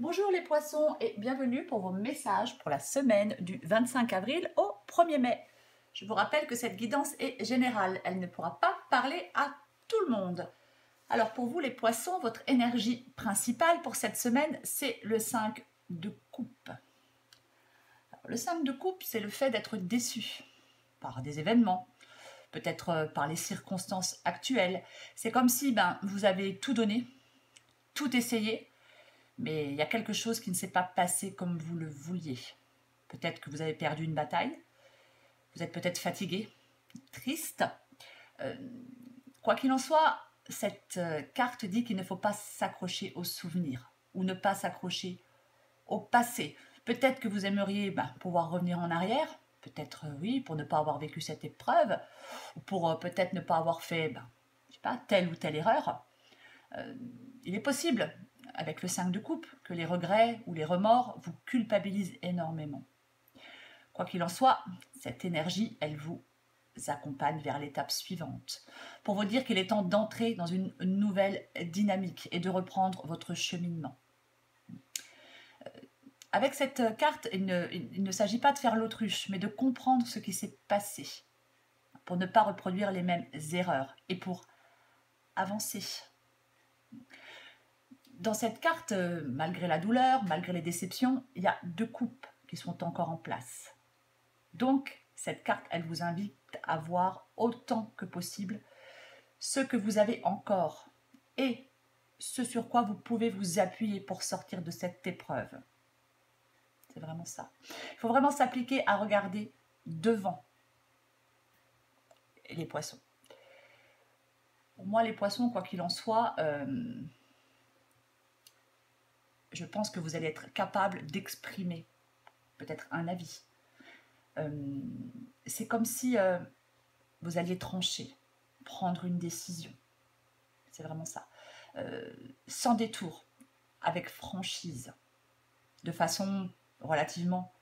Bonjour les poissons et bienvenue pour vos messages pour la semaine du 25 avril au 1er mai. Je vous rappelle que cette guidance est générale, elle ne pourra pas parler à tout le monde. Alors pour vous les poissons, votre énergie principale pour cette semaine, c'est le 5 de coupe. Alors, le 5 de coupe, c'est le fait d'être déçu par des événements, peut-être par les circonstances actuelles. C'est comme si vous avez tout donné, tout essayé, mais il y a quelque chose qui ne s'est pas passé comme vous le vouliez. Peut-être que vous avez perdu une bataille, vous êtes peut-être fatigué, triste. Quoi qu'il en soit, cette carte dit qu'il ne faut pas s'accrocher aux souvenirs ou ne pas s'accrocher au passé. Peut-être que vous aimeriez pouvoir revenir en arrière, peut-être oui, pour ne pas avoir vécu cette épreuve, ou pour peut-être ne pas avoir fait je sais pas, telle ou telle erreur. Il est possible, avec le 5 de coupe, que les regrets ou les remords vous culpabilisent énormément. Quoi qu'il en soit, cette énergie, elle vous accompagne vers l'étape suivante, pour vous dire qu'il est temps d'entrer dans une nouvelle dynamique et de reprendre votre cheminement. Avec cette carte, il ne s'agit pas de faire l'autruche, mais de comprendre ce qui s'est passé, pour ne pas reproduire les mêmes erreurs et pour avancer. Dans cette carte, malgré la douleur, malgré les déceptions, il y a 2 coupes qui sont encore en place. Donc, cette carte, elle vous invite à voir autant que possible ce que vous avez encore et ce sur quoi vous pouvez vous appuyer pour sortir de cette épreuve. C'est vraiment ça. Il faut vraiment s'appliquer à regarder devant les poissons. Pour moi, les poissons, quoi qu'il en soit, je pense que vous allez être capable d'exprimer peut-être un avis. C'est comme si vous alliez trancher, prendre une décision. C'est vraiment ça. Sans détour, avec franchise, de façon relativement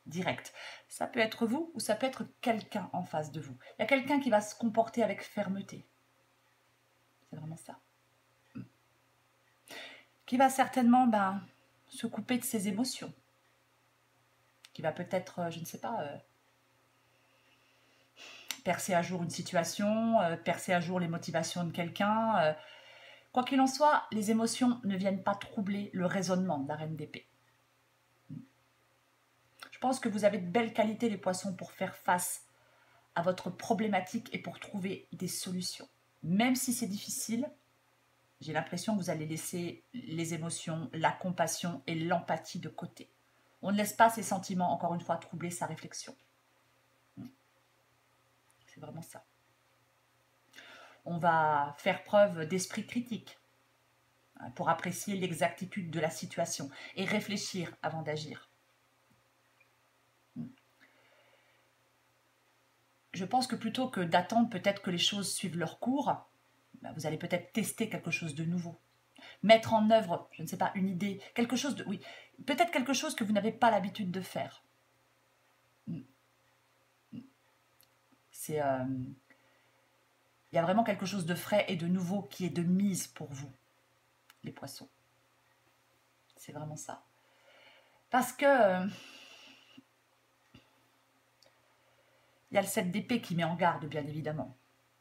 directe. Ça peut être vous ou ça peut être quelqu'un en face de vous. Il y a quelqu'un qui va se comporter avec fermeté. C'est vraiment ça. Qui va certainement se couper de ses émotions. Qui va peut-être, je ne sais pas, percer à jour une situation, percer à jour les motivations de quelqu'un. Quoi qu'il en soit, les émotions ne viennent pas troubler le raisonnement de la reine d'épée. Je pense que vous avez de belles qualités, les poissons, pour faire face à votre problématique et pour trouver des solutions. Même si c'est difficile, j'ai l'impression que vous allez laisser les émotions, la compassion et l'empathie de côté. On ne laisse pas ses sentiments, encore une fois, troubler sa réflexion. C'est vraiment ça. On va faire preuve d'esprit critique pour apprécier l'exactitude de la situation et réfléchir avant d'agir. Je pense que plutôt que d'attendre peut-être que les choses suivent leur cours, vous allez peut-être tester quelque chose de nouveau. Mettre en œuvre, je ne sais pas, une idée, quelque chose de... Oui, peut-être quelque chose que vous n'avez pas l'habitude de faire. C'est... il y a vraiment quelque chose de frais et de nouveau qui est de mise pour vous, les poissons. C'est vraiment ça. Parce que... il y a le 7 d'épée qui met en garde, bien évidemment.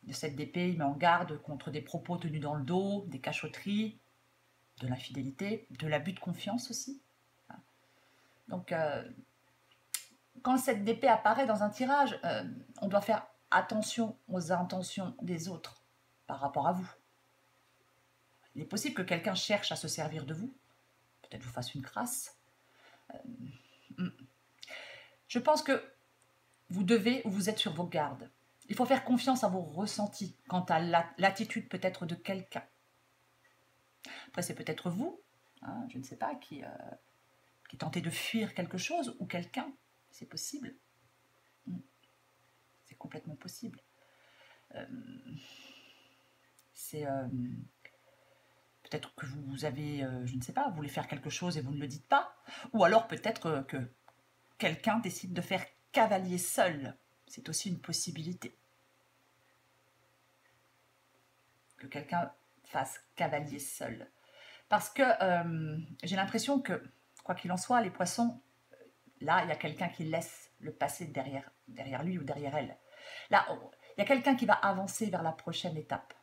Le 7 d'épée, il met en garde contre des propos tenus dans le dos, des cachotteries, de l'infidélité, de l'abus de confiance aussi. Donc, quand le 7 d'épée apparaît dans un tirage, on doit faire attention aux intentions des autres par rapport à vous. Il est possible que quelqu'un cherche à se servir de vous, peut-être vous fasse une crasse. Je pense que vous devez ou vous êtes sur vos gardes. Il faut faire confiance à vos ressentis quant à l'attitude peut-être de quelqu'un. Après, c'est peut-être vous, je ne sais pas, qui tentez de fuir quelque chose ou quelqu'un. C'est possible. C'est complètement possible. C'est peut-être que vous avez, je ne sais pas, vous voulez faire quelque chose et vous ne le dites pas. Ou alors peut-être que quelqu'un décide de faire cavalier seul. C'est aussi une possibilité. Que quelqu'un fasse cavalier seul. Parce que j'ai l'impression que, quoi qu'il en soit, les poissons, là, il y a quelqu'un qui laisse le passé derrière lui ou derrière elle. Là, il y a quelqu'un qui va avancer vers la prochaine étape.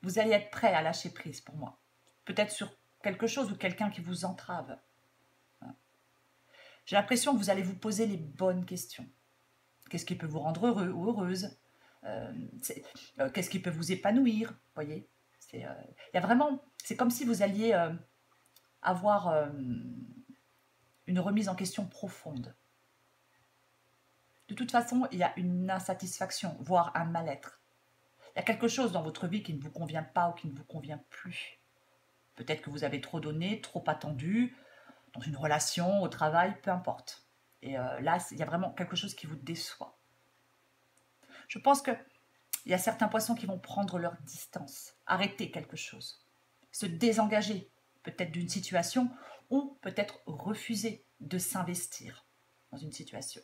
Vous allez être prêt à lâcher prise pour moi. Peut-être sur quelque chose ou quelqu'un qui vous entrave. J'ai l'impression que vous allez vous poser les bonnes questions. Qu'est-ce qui peut vous rendre heureux ou heureuse? Qu'est-ce qui peut vous épanouir? Voyez, il y a vraiment, c'est comme si vous alliez avoir une remise en question profonde. De toute façon, il y a une insatisfaction, voire un mal-être. Il y a quelque chose dans votre vie qui ne vous convient pas ou qui ne vous convient plus. Peut-être que vous avez trop donné, trop attendu, dans une relation, au travail, peu importe. Et là, il y a vraiment quelque chose qui vous déçoit. Je pense qu'il y a certains poissons qui vont prendre leur distance, arrêter quelque chose, se désengager peut-être d'une situation ou peut-être refuser de s'investir dans une situation.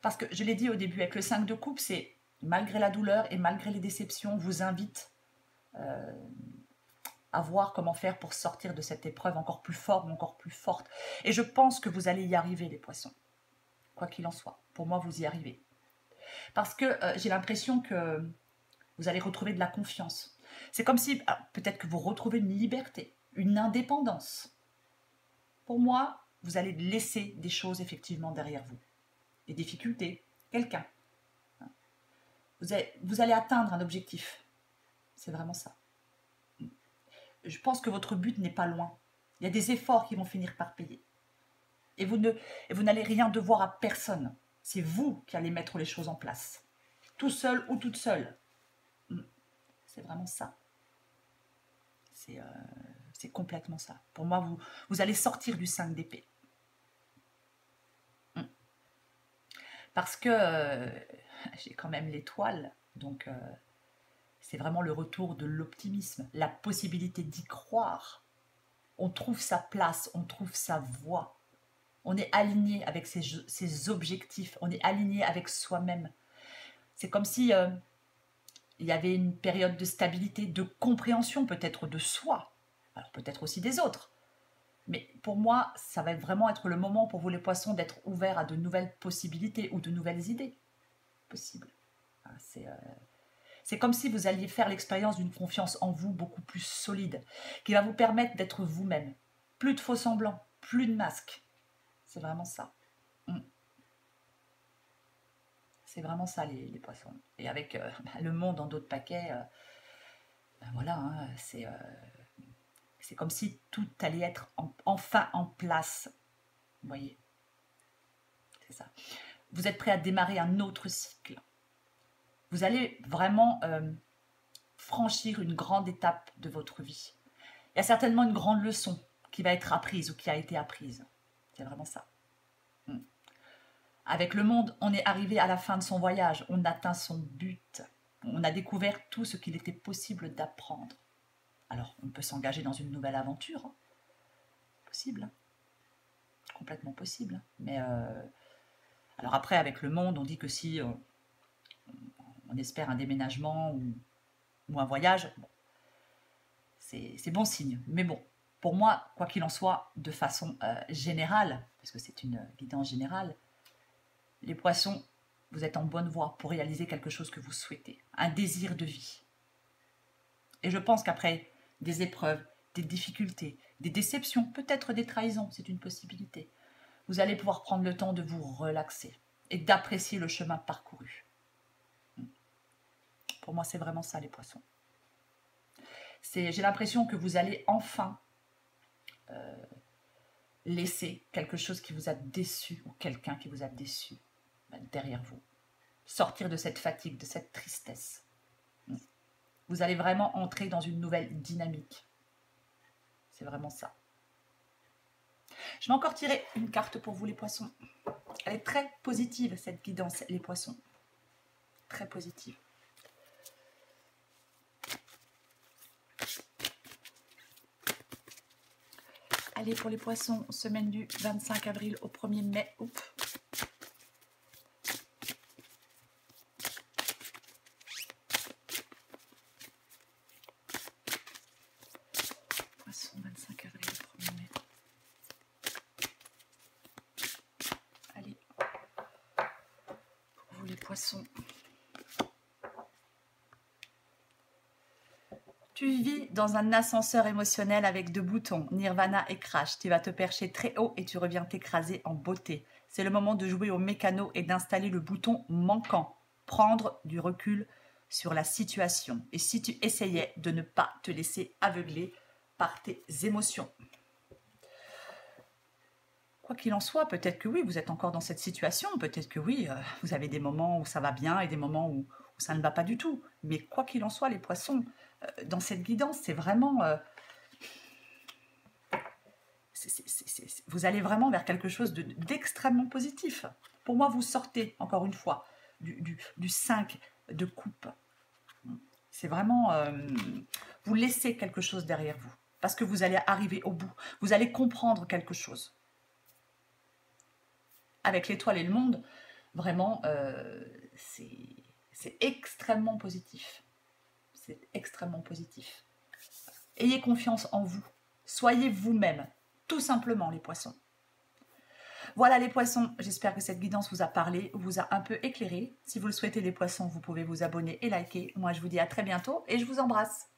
Parce que, je l'ai dit au début, avec le 5 de coupe, c'est malgré la douleur et malgré les déceptions, vous invite à voir comment faire pour sortir de cette épreuve encore plus forte, encore plus forte. Et je pense que vous allez y arriver, les poissons. Quoi qu'il en soit, pour moi, vous y arrivez. Parce que j'ai l'impression que vous allez retrouver de la confiance. C'est comme si, peut-être que vous retrouvez une liberté, une indépendance. Pour moi, vous allez laisser des choses effectivement derrière vous. Des difficultés, quelqu'un. Vous allez atteindre un objectif. C'est vraiment ça. Je pense que votre but n'est pas loin. Il y a des efforts qui vont finir par payer. Et vous n'allez rien devoir à personne. C'est vous qui allez mettre les choses en place. Tout seul ou toute seule. C'est vraiment ça. C'est complètement ça. Pour moi, vous allez sortir du 5 d'épée. Parce que j'ai quand même l'étoile. Donc, c'est vraiment le retour de l'optimisme. La possibilité d'y croire. On trouve sa place, on trouve sa voie. On est aligné avec ses objectifs. On est aligné avec soi-même. C'est comme si il y avait une période de stabilité, de compréhension peut-être de soi. Alors peut-être aussi des autres. Mais pour moi, ça va vraiment être le moment pour vous les poissons d'être ouverts à de nouvelles possibilités ou de nouvelles idées possibles. C'est comme si vous alliez faire l'expérience d'une confiance en vous beaucoup plus solide, qui va vous permettre d'être vous-même. Plus de faux semblants, plus de masques. C'est vraiment ça. C'est vraiment ça, les poissons. Et avec le monde en d'autres paquets, voilà, hein, c'est comme si tout allait être enfin en place. Vous voyez, c'est ça. Vous êtes prêt à démarrer un autre cycle. Vous allez vraiment franchir une grande étape de votre vie. Il y a certainement une grande leçon qui va être apprise ou qui a été apprise. C'est vraiment ça. Avec le monde, on est arrivé à la fin de son voyage. On atteint son but. On a découvert tout ce qu'il était possible d'apprendre. Alors, on peut s'engager dans une nouvelle aventure. Hein. Possible. Hein. Complètement possible. Mais alors après, avec le monde, on dit que si on espère un déménagement ou un voyage, bon, c'est bon signe. Mais bon, pour moi, quoi qu'il en soit, de façon générale, parce que c'est une guidance générale, les poissons, vous êtes en bonne voie pour réaliser quelque chose que vous souhaitez, un désir de vie. Et je pense qu'après des épreuves, des difficultés, des déceptions, peut-être des trahisons, c'est une possibilité, vous allez pouvoir prendre le temps de vous relaxer et d'apprécier le chemin parcouru. Pour moi, c'est vraiment ça, les poissons. J'ai l'impression que vous allez enfin laisser quelque chose qui vous a déçu ou quelqu'un qui vous a déçu derrière vous. Sortir de cette fatigue, de cette tristesse. Vous allez vraiment entrer dans une nouvelle dynamique. C'est vraiment ça. Je vais encore tirer une carte pour vous, les poissons. Elle est très positive, cette guidance, les poissons. Très positive. Allez, pour les poissons, semaine du 25 avril au 1er mai. Oups. poissons. Tu vis dans un ascenseur émotionnel avec 2 boutons, Nirvana et Crash. Tu vas te percher très haut et tu reviens t'écraser en beauté. C'est le moment de jouer au mécano et d'installer le bouton manquant. Prendre du recul sur la situation. Et si tu essayais de ne pas te laisser aveugler par tes émotions. Quoi qu'il en soit, peut-être que oui, vous êtes encore dans cette situation. Peut-être que oui, vous avez des moments où ça va bien et des moments où ça ne va pas du tout. Mais quoi qu'il en soit, les poissons, dans cette guidance, c'est vraiment... vous allez vraiment vers quelque chose d'extrêmement positif. Pour moi, vous sortez, encore une fois, du 5 de coupe. C'est vraiment... vous laissez quelque chose derrière vous. Parce que vous allez arriver au bout. Vous allez comprendre quelque chose. Avec l'étoile et le monde, vraiment, c'est extrêmement positif. C'est extrêmement positif. Ayez confiance en vous. Soyez vous-même. Tout simplement, les poissons. Voilà les poissons, j'espère que cette guidance vous a parlé, vous a un peu éclairé. Si vous le souhaitez les poissons, vous pouvez vous abonner et liker. Moi, je vous dis à très bientôt et je vous embrasse.